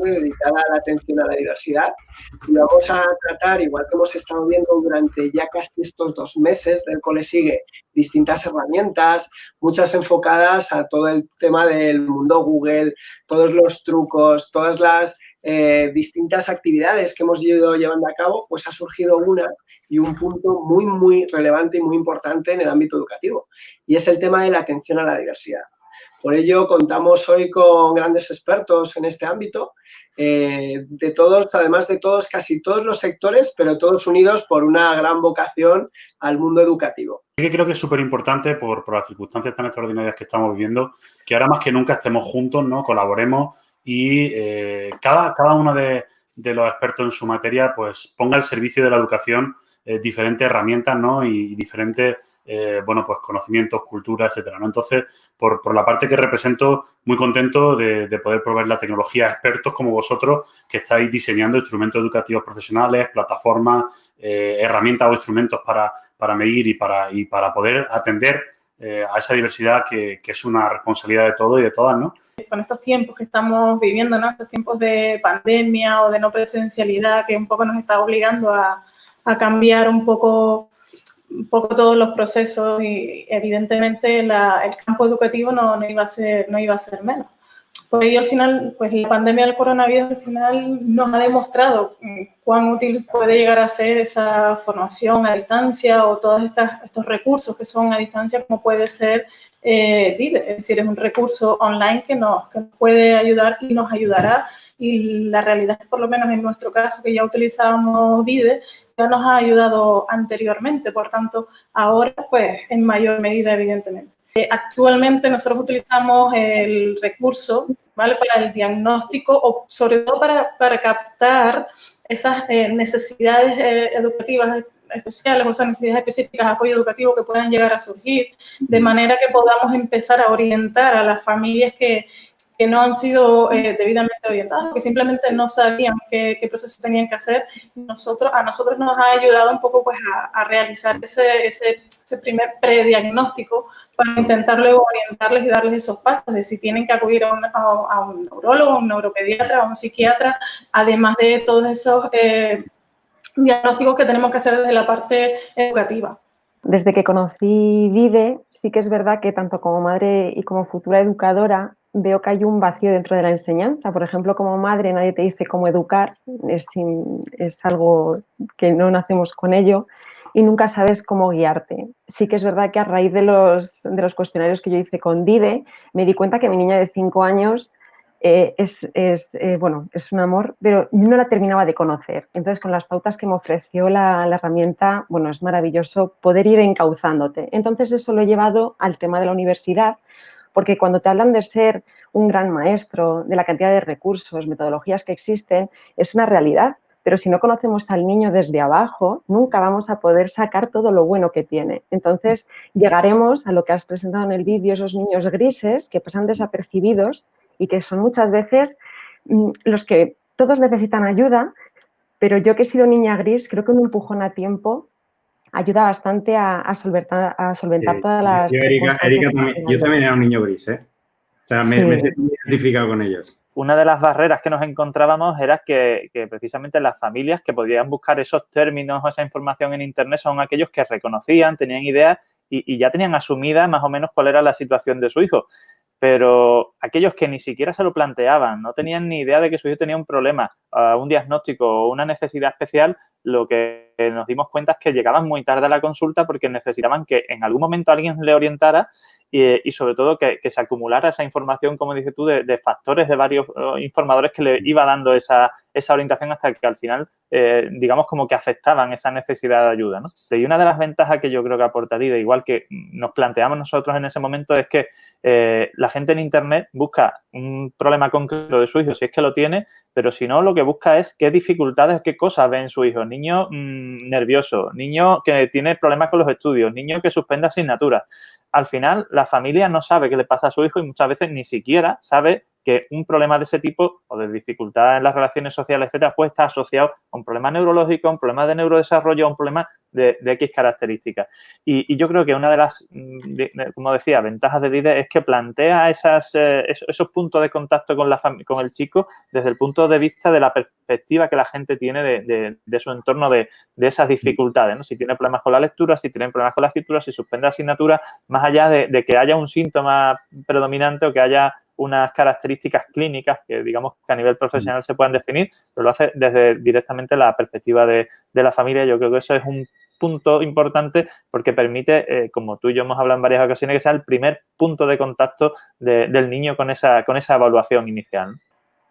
tarde dedicada a la atención a la diversidad. Y vamos a tratar, igual que hemos estado viendo durante ya casi estos 2 meses del Cole Sigue, distintas herramientas, muchas enfocadas a todo el tema del mundo Google, todos los trucos, todas las distintas actividades que hemos ido llevando a cabo, pues ha surgido una y un punto muy, muy relevante y muy importante en el ámbito educativo, y es el tema de la atención a la diversidad. Por ello, contamos hoy con grandes expertos en este ámbito, de todos, además de todos, casi todos los sectores, pero todos unidos por una gran vocación al mundo educativo. Sí que creo que es súper importante por las circunstancias tan extraordinarias que estamos viviendo, que ahora más que nunca estemos juntos, ¿no? Colaboremos y cada uno de los expertos en su materia pues ponga al servicio de la educación diferentes herramientas, ¿no? Y diferentes, bueno, pues conocimientos, cultura, etcétera, ¿no? Entonces, por la parte que represento, muy contento de poder proveer la tecnología a expertos como vosotros que estáis diseñando instrumentos educativos profesionales, plataformas, herramientas o instrumentos para medir y para poder atender a esa diversidad que es una responsabilidad de todos y de todas, ¿no? Con estos tiempos que estamos viviendo, ¿no? Estos tiempos de pandemia o de no presencialidad que un poco nos está obligando a cambiar un poco todos los procesos, y evidentemente el campo educativo no iba a ser menos. Por ello, al final, pues la pandemia del coronavirus al final nos ha demostrado cuán útil puede llegar a ser esa formación a distancia o todos estos recursos que son a distancia, como puede ser DIDE. Es decir, es un recurso online que nos puede ayudar y nos ayudará. Y la realidad es que, por lo menos en nuestro caso, que ya utilizábamos DIDE, ya nos ha ayudado anteriormente. Por tanto, ahora, pues, en mayor medida, evidentemente. Actualmente nosotros utilizamos el recurso, ¿vale?, para el diagnóstico o sobre todo para captar esas necesidades educativas especiales o esas necesidades específicas de apoyo educativo que puedan llegar a surgir, de manera que podamos empezar a orientar a las familias que no han sido debidamente orientadas, que simplemente no sabían qué proceso tenían que hacer. A nosotros nos ha ayudado un poco pues a realizar ese primer prediagnóstico para intentar luego orientarles y darles esos pasos de si tienen que acudir a un neurólogo, a un neuropediatra, a un psiquiatra, además de todos esos diagnósticos que tenemos que hacer desde la parte educativa. Desde que conocí DIDE, sí que es verdad que tanto como madre y como futura educadora veo que hay un vacío dentro de la enseñanza. Por ejemplo, como madre nadie te dice cómo educar, es algo que no nacemos con ello y nunca sabes cómo guiarte. Sí que es verdad que a raíz de los cuestionarios que yo hice con DIDE, me di cuenta que mi niña de 5 años bueno, es un amor, pero no la terminaba de conocer. Entonces, con las pautas que me ofreció la herramienta, bueno, es maravilloso poder ir encauzándote. Entonces, eso lo he llevado al tema de la universidad, porque cuando te hablan de ser un gran maestro, de la cantidad de recursos, metodologías que existen, es una realidad. Pero si no conocemos al niño desde abajo, nunca vamos a poder sacar todo lo bueno que tiene. Entonces, llegaremos a lo que has presentado en el vídeo, esos niños grises que pasan desapercibidos y que son muchas veces los que todos necesitan ayuda, pero yo que he sido niña gris, creo que un empujón a tiempo ayuda bastante a solventar todas las... Erika yo también era un niño gris, ¿eh? O sea, me he identificado con ellos. Una de las barreras que nos encontrábamos era que precisamente las familias que podían buscar esos términos o esa información en Internet son aquellos que reconocían, tenían ideas y ya tenían asumida más o menos cuál era la situación de su hijo. Pero aquellos que ni siquiera se lo planteaban, no tenían ni idea de que su hijo tenía un problema, un diagnóstico o una necesidad especial, lo que nos dimos cuenta es que llegaban muy tarde a la consulta porque necesitaban que en algún momento alguien le orientara y sobre todo que se acumulara esa información, como dices tú, de factores de varios informadores que le iba dando esa orientación hasta que al final, digamos, como que aceptaban esa necesidad de ayuda, ¿no? Y una de las ventajas que yo creo que aportaría, igual que nos planteamos nosotros en ese momento, es que la gente en Internet busca un problema concreto de su hijo, si es que lo tiene, pero si no, lo que busca es qué dificultades, qué cosas ve en su hijo. Niño nervioso, niño que tiene problemas con los estudios, niño que suspende asignaturas. Al final, la familia no sabe qué le pasa a su hijo y muchas veces ni siquiera sabe que un problema de ese tipo o de dificultad en las relaciones sociales, etcétera, puede estar asociado a un problema neurológico, a un problema de neurodesarrollo, a un problema de X características. Y yo creo que una de las, como decía, ventajas de DIDE es que plantea esos puntos de contacto con el chico desde el punto de vista de la perspectiva que la gente tiene de su entorno, de esas dificultades, ¿no? Si tiene problemas con la lectura, si tiene problemas con la escritura, si suspende asignaturas, más allá de que haya un síntoma predominante o que haya unas características clínicas que, digamos, que a nivel profesional se puedan definir, pero lo hace desde directamente la perspectiva de la familia. Yo creo que eso es un punto importante porque permite, como tú y yo hemos hablado en varias ocasiones, que sea el primer punto de contacto del niño con esa evaluación inicial, ¿no?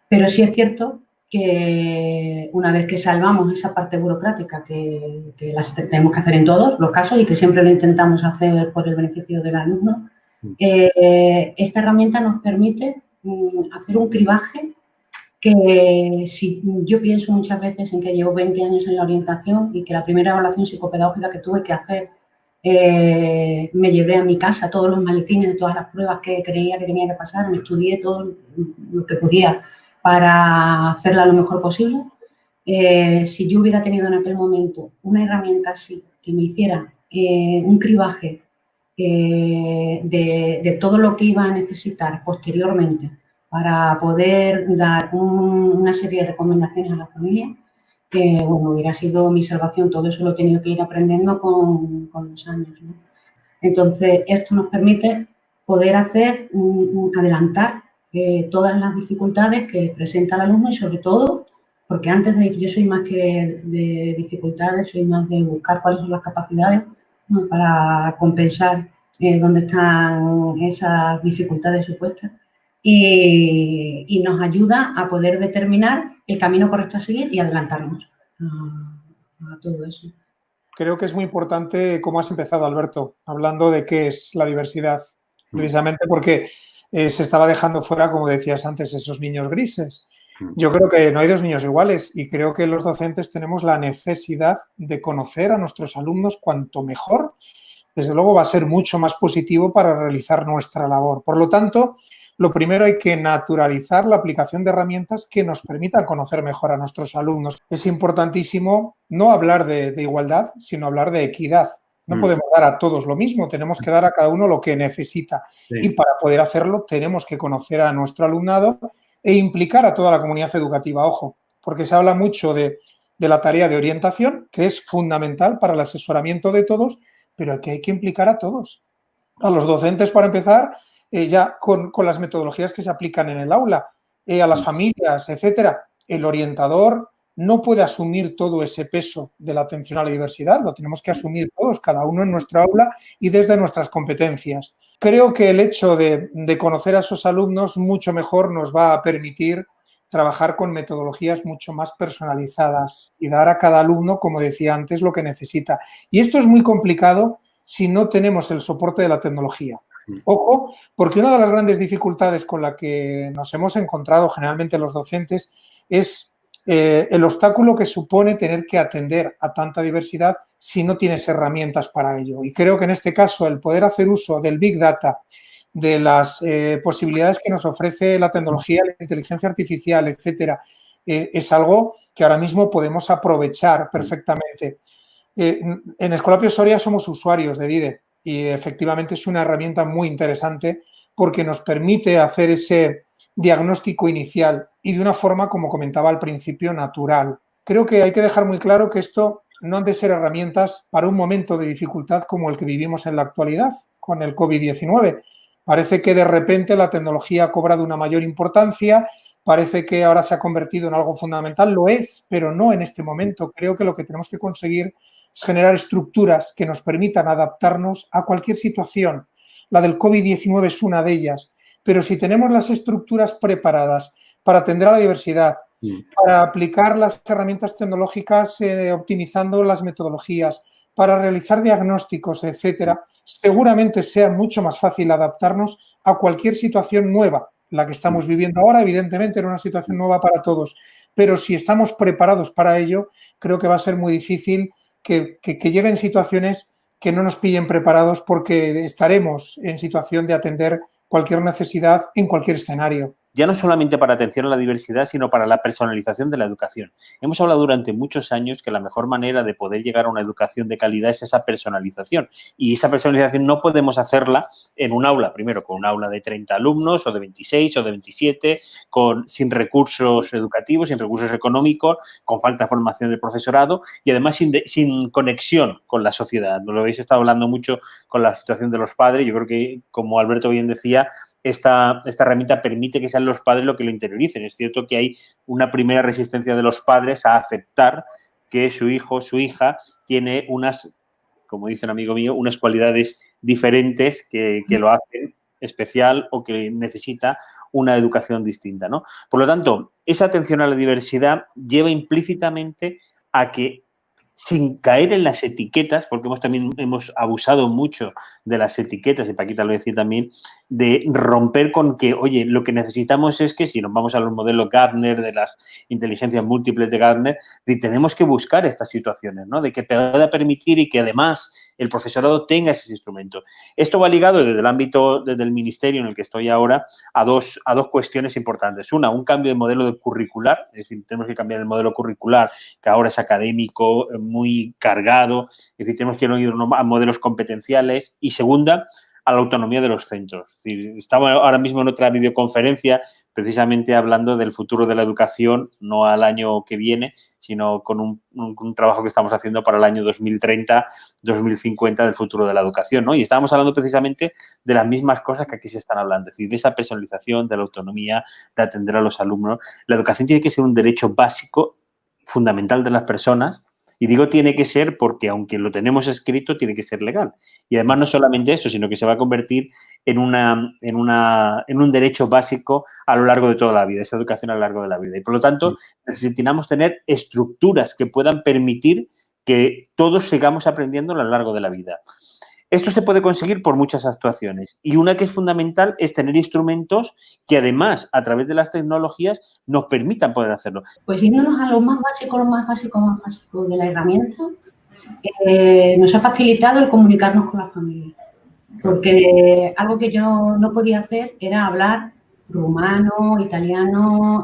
Pero sí es cierto que una vez que salvamos esa parte burocrática que las tenemos que hacer en todos los casos y que siempre lo intentamos hacer por el beneficio del alumno, esta herramienta nos permite hacer un cribaje que si yo pienso muchas veces en que llevo 20 años en la orientación y que la primera evaluación psicopedagógica que tuve que hacer me llevé a mi casa todos los maletines de todas las pruebas que creía que tenía que pasar, me estudié todo lo que podía para hacerla lo mejor posible. Si yo hubiera tenido en aquel momento una herramienta así que me hiciera un cribaje de todo lo que iba a necesitar posteriormente para poder dar una serie de recomendaciones a la familia, que bueno, hubiera sido mi salvación. Todo eso lo he tenido que ir aprendiendo con los años, ¿no? Entonces, esto nos permite poder adelantar todas las dificultades que presenta el alumno y sobre todo, porque yo soy más que de dificultades, soy más de buscar cuáles son las capacidades, ¿no?, para compensar dónde están esas dificultades supuestas y nos ayuda a poder determinar el camino correcto a seguir y adelantarnos a todo eso. Creo que es muy importante cómo has empezado, Alberto, hablando de qué es la diversidad, precisamente porque se estaba dejando fuera, como decías antes, esos niños grises. Yo creo que no hay dos niños iguales y creo que los docentes tenemos la necesidad de conocer a nuestros alumnos cuanto mejor. Desde luego va a ser mucho más positivo para realizar nuestra labor. Por lo tanto, lo primero hay que naturalizar la aplicación de herramientas que nos permitan conocer mejor a nuestros alumnos. Es importantísimo no hablar de igualdad, sino hablar de equidad. No podemos dar a todos lo mismo, tenemos que dar a cada uno lo que necesita. Sí. Y para poder hacerlo tenemos que conocer a nuestro alumnado e implicar a toda la comunidad educativa, ojo, porque se habla mucho de la tarea de orientación, que es fundamental para el asesoramiento de todos, pero aquí hay que implicar a todos. A los docentes, para empezar, ya con las metodologías que se aplican en el aula, a las familias, etcétera. El orientador no puede asumir todo ese peso de la atención a la diversidad, lo tenemos que asumir todos, cada uno en nuestra aula y desde nuestras competencias. Creo que el hecho de conocer a esos alumnos mucho mejor nos va a permitir trabajar con metodologías mucho más personalizadas y dar a cada alumno, como decía antes, lo que necesita. Y esto es muy complicado si no tenemos el soporte de la tecnología. Ojo, porque una de las grandes dificultades con la que nos hemos encontrado generalmente los docentes es el obstáculo que supone tener que atender a tanta diversidad si no tienes herramientas para ello. Y creo que en este caso el poder hacer uso del Big Data, de las posibilidades que nos ofrece la tecnología, la inteligencia artificial, etcétera, es algo que ahora mismo podemos aprovechar perfectamente. En Escolapio Soria somos usuarios de DIDE y efectivamente es una herramienta muy interesante porque nos permite hacer ese diagnóstico inicial y de una forma, como comentaba al principio, natural. Creo que hay que dejar muy claro que esto no han de ser herramientas para un momento de dificultad como el que vivimos en la actualidad con el COVID-19. Parece que de repente la tecnología ha cobrado una mayor importancia, parece que ahora se ha convertido en algo fundamental, lo es, pero no en este momento. Creo que lo que tenemos que conseguir es generar estructuras que nos permitan adaptarnos a cualquier situación. La del COVID-19 es una de ellas, pero si tenemos las estructuras preparadas para atender a la diversidad, para aplicar las herramientas tecnológicas optimizando las metodologías, para realizar diagnósticos, etcétera, seguramente sea mucho más fácil adaptarnos a cualquier situación nueva. La que estamos viviendo ahora, evidentemente, era una situación nueva para todos, pero si estamos preparados para ello, creo que va a ser muy difícil que lleguen situaciones que no nos pillen preparados porque estaremos en situación de atender cualquier necesidad en cualquier escenario. ya no solamente para atención a la diversidad, sino para la personalización de la educación. Hemos hablado durante muchos años que la mejor manera de poder llegar a una educación de calidad es esa personalización. Y esa personalización no podemos hacerla en un aula, primero con un aula de 30 alumnos o de 26 o de 27, sin recursos educativos, sin recursos económicos, con falta de formación del profesorado y además sin conexión con la sociedad. Lo habéis estado hablando mucho con la situación de los padres. Yo creo que, como Alberto bien decía, esta herramienta permite que sean los padres los que lo interioricen. Es cierto que hay una primera resistencia de los padres a aceptar que su hijo o su hija tiene unas, como dice un amigo mío, unas cualidades diferentes que lo hacen especial o que necesita una educación distinta, ¿no? Por lo tanto, esa atención a la diversidad lleva implícitamente a que, sin caer en las etiquetas, porque también hemos abusado mucho de las etiquetas, y Paquita lo decía también, de romper con que, oye, lo que necesitamos es que, si nos vamos a los modelos Gartner, de las inteligencias múltiples de Gartner, tenemos que buscar estas situaciones, ¿no? De que pueda permitir y que además el profesorado tenga ese instrumento. Esto va ligado desde el ámbito, desde el ministerio en el que estoy ahora, a dos cuestiones importantes. Una, un cambio de modelo curricular, es decir, tenemos que cambiar el modelo curricular, que ahora es académico, muy cargado, es decir, tenemos que ir a modelos competenciales. Y segunda, a la autonomía de los centros. Es decir, estaba ahora mismo en otra videoconferencia precisamente hablando del futuro de la educación, no al año que viene, sino con un trabajo que estamos haciendo para el año 2030, 2050 del futuro de la educación, ¿no? Y estábamos hablando precisamente de las mismas cosas que aquí se están hablando, es decir, de esa personalización, de la autonomía, de atender a los alumnos. La educación tiene que ser un derecho básico, fundamental de las personas. Y digo tiene que ser porque, aunque lo tenemos escrito, tiene que ser legal. Y además no solamente eso, sino que se va a convertir en un derecho básico a lo largo de toda la vida, esa educación a lo largo de la vida. Y por lo tanto, necesitamos tener estructuras que puedan permitir que todos sigamos aprendiendo a lo largo de la vida. Esto se puede conseguir por muchas actuaciones y una que es fundamental es tener instrumentos que además, a través de las tecnologías, nos permitan poder hacerlo. Pues yéndonos a lo más básico de la herramienta, nos ha facilitado el comunicarnos con la familia. Porque algo que yo no podía hacer era hablar rumano, italiano,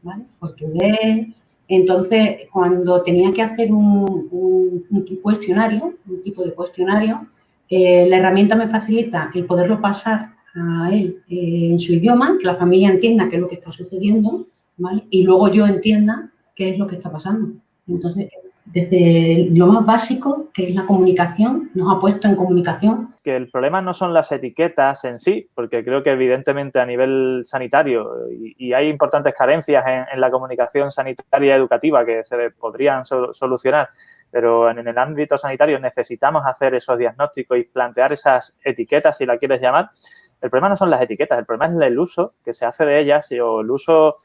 ¿vale? Portugués. Entonces, cuando tenía que hacer un cuestionario, un tipo de cuestionario, la herramienta me facilita el poderlo pasar a él en su idioma, que la familia entienda qué es lo que está sucediendo, ¿vale? Y luego yo entienda qué es lo que está pasando. Entonces, desde lo más básico, que es la comunicación, nos ha puesto en comunicación. Que el problema no son las etiquetas en sí, porque creo que evidentemente a nivel sanitario y hay importantes carencias en la comunicación sanitaria educativa que se podrían solucionar, pero en el ámbito sanitario necesitamos hacer esos diagnósticos y plantear esas etiquetas, si la quieres llamar. El problema no son las etiquetas, el problema es el uso que se hace de ellas o el uso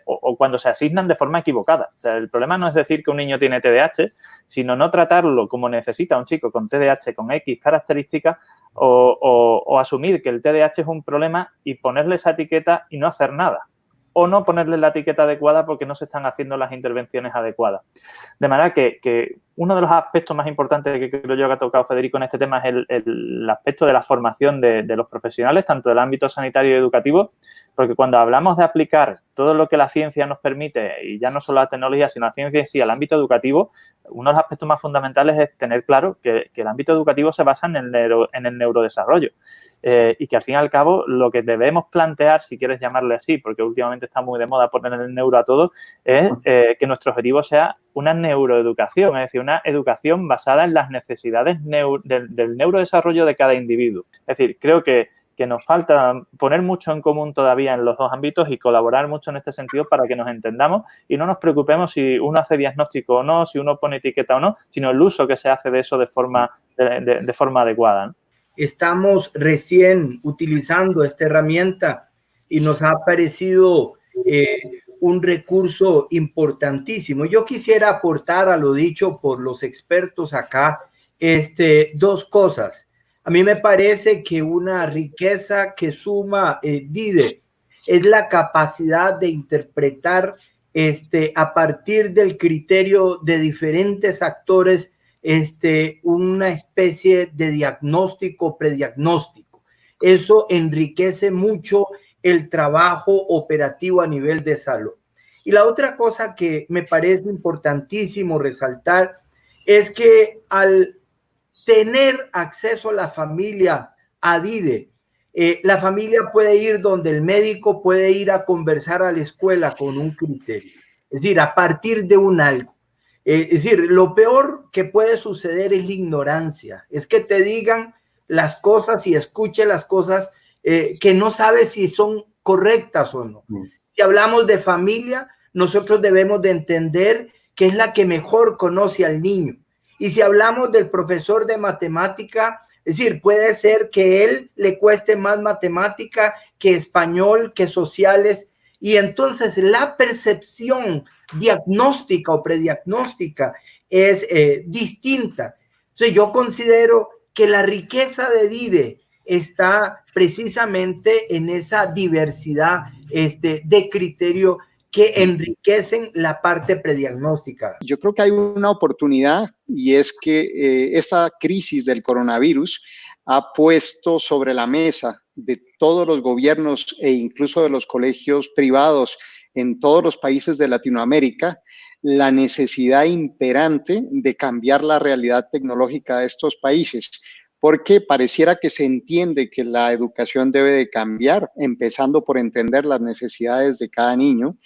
o cuando se asignan de forma equivocada. O sea, el problema no es decir que un niño tiene TDAH, sino no tratarlo como necesita un chico con TDAH, con X características, o asumir que el TDAH es un problema y ponerle esa etiqueta y no hacer nada. O no ponerle la etiqueta adecuada porque no se están haciendo las intervenciones adecuadas. De manera que uno de los aspectos más importantes que creo yo que ha tocado Federico en este tema es el aspecto de la formación de los profesionales, tanto del ámbito sanitario y educativo, porque cuando hablamos de aplicar todo lo que la ciencia nos permite, y ya no solo la tecnología, sino la ciencia en sí, al ámbito educativo, uno de los aspectos más fundamentales es tener claro que el ámbito educativo se basa en el neurodesarrollo. Y que al fin y al cabo lo que debemos plantear, si quieres llamarle así, porque últimamente está muy de moda poner el neuro a todo, es que nuestro objetivo sea una neuroeducación, es decir, una educación basada en las necesidades del neurodesarrollo de cada individuo. Es decir, creo que nos falta poner mucho en común todavía en los dos ámbitos y colaborar mucho en este sentido para que nos entendamos y no nos preocupemos si uno hace diagnóstico o no, si uno pone etiqueta o no, sino el uso que se hace de eso de forma adecuada, ¿no? Estamos recién utilizando esta herramienta y nos ha parecido un recurso importantísimo. Yo quisiera aportar a lo dicho por los expertos acá dos cosas. A mí me parece que una riqueza que suma DIDE es la capacidad de interpretar a partir del criterio de diferentes actores una especie de diagnóstico, prediagnóstico. Eso enriquece mucho el trabajo operativo a nivel de salud. Y la otra cosa que me parece importantísimo resaltar es que al tener acceso a la familia a DIDE, la familia puede ir donde el médico, puede ir a conversar a la escuela con un criterio, es decir, a partir de un algo. Es decir, lo peor que puede suceder es la ignorancia, es que te digan las cosas y escuche las cosas que no sabes si son correctas o no. Si hablamos de familia, nosotros debemos de entender que es la que mejor conoce al niño. Y si hablamos del profesor de matemática, es decir, puede ser que él le cueste más matemática que español, que sociales, y entonces la percepción diagnóstica o prediagnóstica es distinta. Entonces yo considero que la riqueza de DIDE está precisamente en esa diversidad de criterio que enriquecen la parte prediagnóstica. Yo creo que hay una oportunidad y es que esta crisis del coronavirus ha puesto sobre la mesa de todos los gobiernos e incluso de los colegios privados en todos los países de Latinoamérica la necesidad imperante de cambiar la realidad tecnológica de estos países, porque pareciera que se entiende que la educación debe de cambiar, empezando por entender las necesidades de cada niño,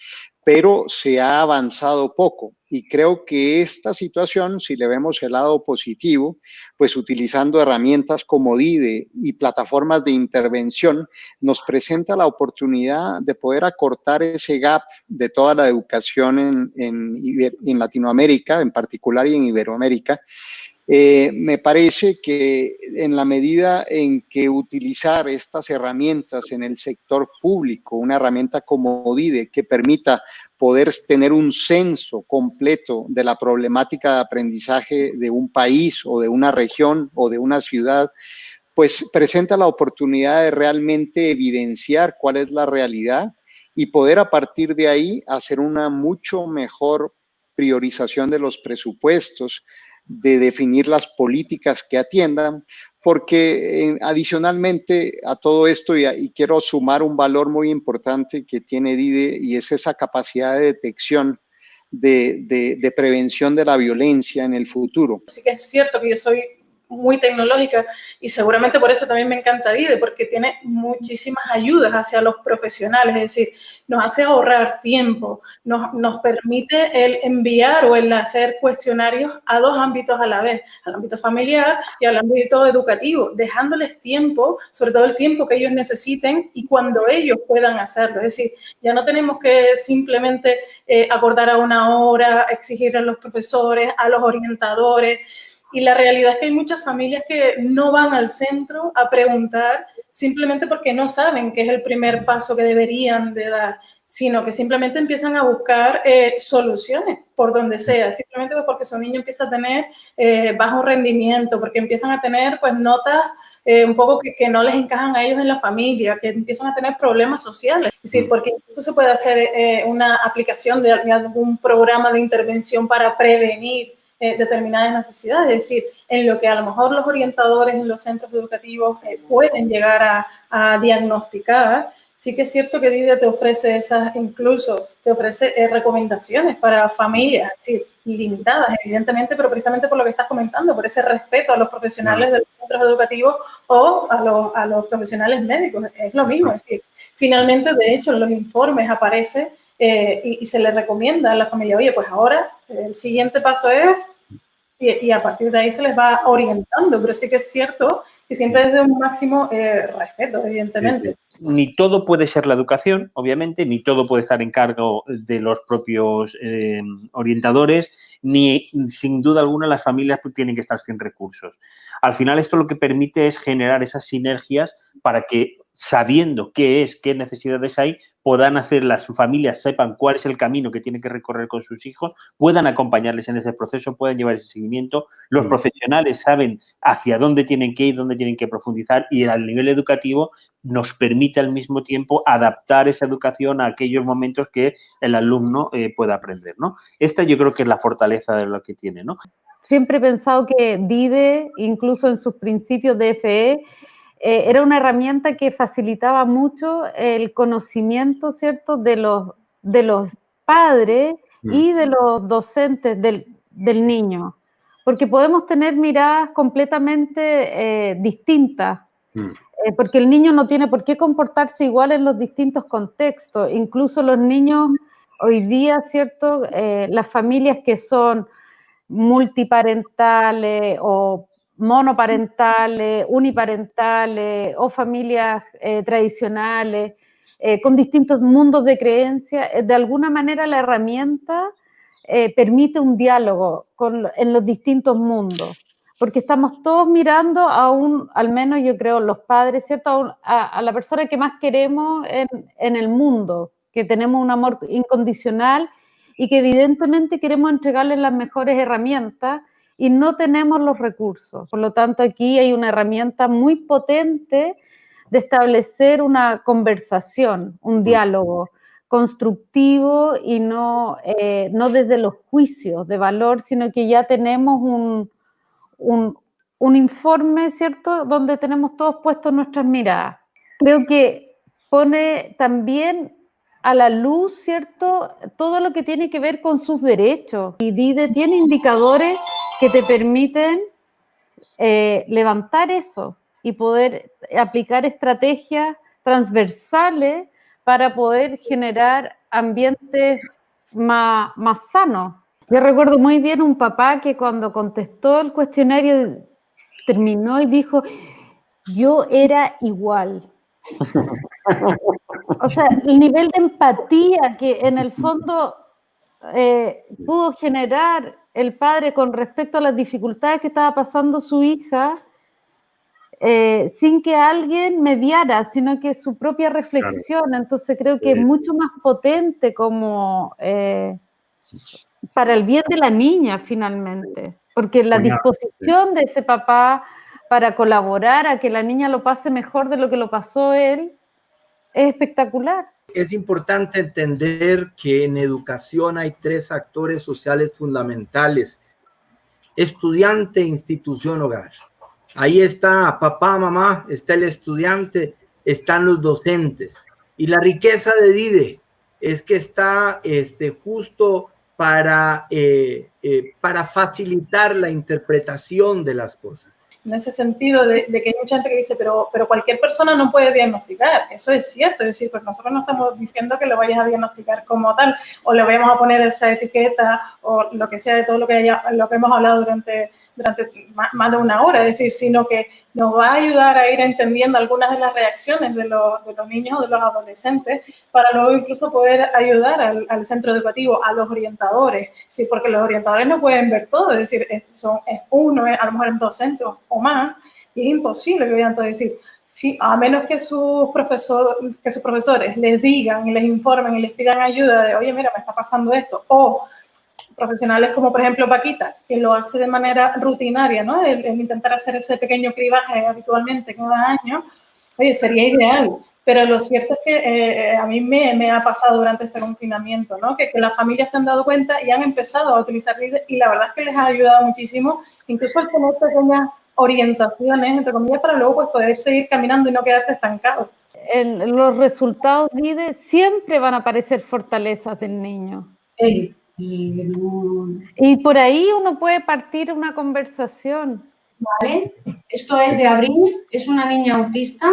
pero se ha avanzado poco. Y creo que esta situación, si le vemos el lado positivo, pues utilizando herramientas como DIDE y plataformas de intervención, nos presenta la oportunidad de poder acortar ese gap de toda la educación en Latinoamérica, en particular y en Iberoamérica. Me parece que en la medida en que utilizar estas herramientas en el sector público, una herramienta como DIDE que permita poder tener un censo completo de la problemática de aprendizaje de un país o de una región o de una ciudad, pues presenta la oportunidad de realmente evidenciar cuál es la realidad y poder a partir de ahí hacer una mucho mejor priorización de los presupuestos, de definir las políticas que atiendan, porque adicionalmente a todo esto, y quiero sumar un valor muy importante que tiene DIDE, y es esa capacidad de detección, de prevención de la violencia en el futuro. Sí que es cierto que yo soy muy tecnológica y seguramente por eso también me encanta DIDE, porque tiene muchísimas ayudas hacia los profesionales, es decir, nos hace ahorrar tiempo, nos permite el enviar o el hacer cuestionarios a dos ámbitos a la vez, al ámbito familiar y al ámbito educativo, dejándoles tiempo, sobre todo el tiempo que ellos necesiten y cuando ellos puedan hacerlo. Es decir, ya no tenemos que simplemente acordar a una hora, exigir a los profesores, a los orientadores. Y la realidad es que hay muchas familias que no van al centro a preguntar simplemente porque no saben que es el primer paso que deberían de dar, sino que simplemente empiezan a buscar soluciones por donde sea, simplemente porque su niño empieza a tener bajo rendimiento, porque empiezan a tener pues notas un poco que no les encajan a ellos en la familia, que empiezan a tener problemas sociales. Es decir, porque incluso se puede hacer una aplicación de algún programa de intervención para prevenir determinadas necesidades, es decir, en lo que a lo mejor los orientadores en los centros educativos pueden llegar a diagnosticar. Sí que es cierto que DIDE te ofrece incluso te ofrece recomendaciones para familias, es decir, limitadas evidentemente, pero precisamente por lo que estás comentando, por ese respeto a los profesionales de los centros educativos o a los profesionales médicos, es lo mismo, es decir, finalmente de hecho en los informes aparece y se le recomienda a la familia, oye, pues ahora el siguiente paso es, y a partir de ahí se les va orientando, pero sí que es cierto que siempre desde un máximo respeto, evidentemente. Ni todo puede ser la educación, obviamente, ni todo puede estar en cargo de los propios orientadores, ni sin duda alguna las familias tienen que estar sin recursos. Al final esto lo que permite es generar esas sinergias para que, sabiendo qué necesidades hay, puedan hacer, las familias sepan cuál es el camino que tienen que recorrer con sus hijos, puedan acompañarles en ese proceso, puedan llevar ese seguimiento, los profesionales saben hacia dónde tienen que ir, dónde tienen que profundizar y al nivel educativo nos permite al mismo tiempo adaptar esa educación a aquellos momentos que el alumno pueda aprender, ¿no? Esta yo creo que es la fortaleza de lo que tiene, ¿no? Siempre he pensado que DIDE, incluso en sus principios de FE, era una herramienta que facilitaba mucho el conocimiento, ¿cierto?, de los padres y de los docentes del niño, porque podemos tener miradas completamente distintas, porque el niño no tiene por qué comportarse igual en los distintos contextos. Incluso los niños hoy día, ¿cierto?, las familias que son multiparentales o monoparentales, uniparentales o familias tradicionales, con distintos mundos de creencia, de alguna manera la herramienta permite un diálogo en los distintos mundos, porque estamos todos mirando al menos yo creo los padres, ¿cierto?, a la persona que más queremos en el mundo, que tenemos un amor incondicional y que evidentemente queremos entregarles las mejores herramientas y no tenemos los recursos. Por lo tanto, aquí hay una herramienta muy potente de establecer una conversación, un diálogo constructivo y no desde los juicios de valor, sino que ya tenemos un informe, ¿cierto?, donde tenemos todos puestos nuestras miradas. Creo que pone también a la luz, ¿cierto?, todo lo que tiene que ver con sus derechos. Y DIDE tiene indicadores que te permiten levantar eso y poder aplicar estrategias transversales para poder generar ambientes más sanos. Yo recuerdo muy bien un papá que cuando contestó el cuestionario terminó y dijo, yo era igual. O sea, el nivel de empatía que en el fondo pudo generar el padre con respecto a las dificultades que estaba pasando su hija, sin que alguien mediara, sino que su propia reflexión. Claro. Entonces creo que es mucho más potente como para el bien de la niña finalmente, porque la disposición de ese papá para colaborar a que la niña lo pase mejor de lo que lo pasó él, es espectacular. Es importante entender que en educación hay 3 actores sociales fundamentales: estudiante, institución, hogar. Ahí está papá, mamá, está el estudiante, están los docentes. Y la riqueza de DIDE es que está justo para facilitar la interpretación de las cosas. En ese sentido de que hay mucha gente que dice, pero cualquier persona no puede diagnosticar. Eso es cierto, es decir, pues nosotros no estamos diciendo que lo vayas a diagnosticar como tal, o le vayamos a poner esa etiqueta, o lo que sea de todo lo que hemos hablado durante más de una hora, es decir, sino que nos va a ayudar a ir entendiendo algunas de las reacciones de los niños o de los adolescentes, para luego incluso poder ayudar al centro educativo, a los orientadores, ¿sí? Porque los orientadores no pueden ver todo, es decir, es uno, a lo mejor en 2 centros o más, y es imposible que vayan todos a decir, sí, a menos que sus profesores les digan y les informen y les pidan ayuda de, oye, mira, me está pasando esto, o profesionales como, por ejemplo, Paquita, que lo hace de manera rutinaria, ¿no? El intentar hacer ese pequeño cribaje habitualmente cada año, oye, sería ideal. Pero lo cierto es que a mí me ha pasado durante este confinamiento, ¿no? Que las familias se han dado cuenta y han empezado a utilizar DIDE, y la verdad es que les ha ayudado muchísimo, incluso al tener pequeñas orientaciones, entre comillas, para luego pues, poder seguir caminando y no quedarse estancados. Los resultados DIDE siempre van a aparecer fortalezas del niño. Y por ahí uno puede partir una conversación. Vale, esto es de Abril, es una niña autista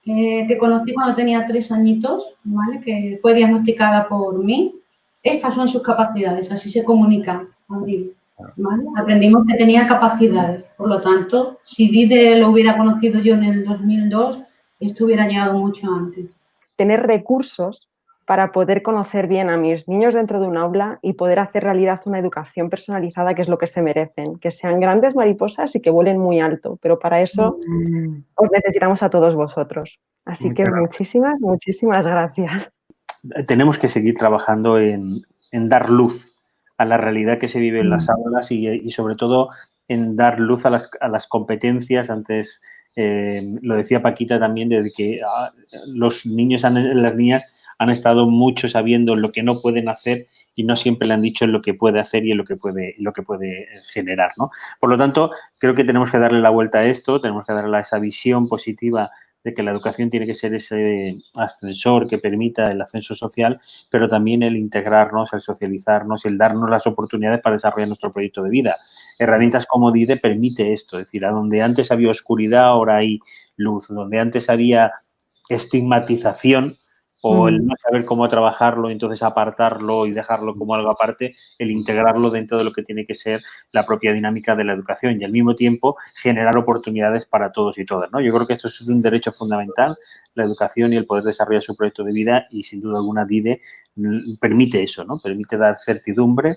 que conocí cuando tenía 3 añitos, ¿vale? Que fue diagnosticada por mí. Estas son sus capacidades, así se comunica Abril, ¿vale? Aprendimos que tenía capacidades, por lo tanto, si DIDE lo hubiera conocido yo en el 2002, esto hubiera llegado mucho antes. Tener recursos para poder conocer bien a mis niños dentro de un aula y poder hacer realidad una educación personalizada, que es lo que se merecen, que sean grandes mariposas y que vuelen muy alto, pero para eso os necesitamos a todos vosotros. Así que muchísimas, muchísimas gracias. Tenemos que seguir trabajando en dar luz a la realidad que se vive en las aulas y sobre todo en dar luz a las competencias. Antes lo decía Paquita también, de que los niños y las niñas han estado mucho sabiendo lo que no pueden hacer y no siempre le han dicho lo que puede hacer y lo que puede generar, ¿no? Por lo tanto, creo que tenemos que darle la vuelta a esto, tenemos que darle a esa visión positiva de que la educación tiene que ser ese ascensor que permita el ascenso social, pero también el integrarnos, el socializarnos, el darnos las oportunidades para desarrollar nuestro proyecto de vida. Herramientas como DIDE permite esto, es decir, a donde antes había oscuridad, ahora hay luz, donde antes había estigmatización o el no saber cómo trabajarlo, entonces apartarlo y dejarlo como algo aparte, el integrarlo dentro de lo que tiene que ser la propia dinámica de la educación y al mismo tiempo generar oportunidades para todos y todas, ¿no? Yo creo que esto es un derecho fundamental, la educación y el poder desarrollar su proyecto de vida y sin duda alguna DIDE permite eso, ¿no? Permite dar certidumbre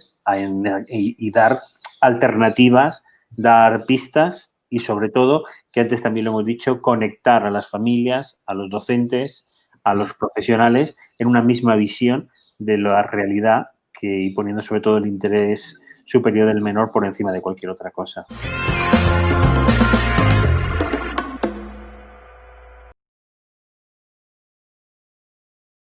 y dar alternativas, dar pistas y sobre todo, que antes también lo hemos dicho, conectar a las familias, a los docentes, a los profesionales en una misma visión de la realidad y poniendo sobre todo el interés superior del menor por encima de cualquier otra cosa.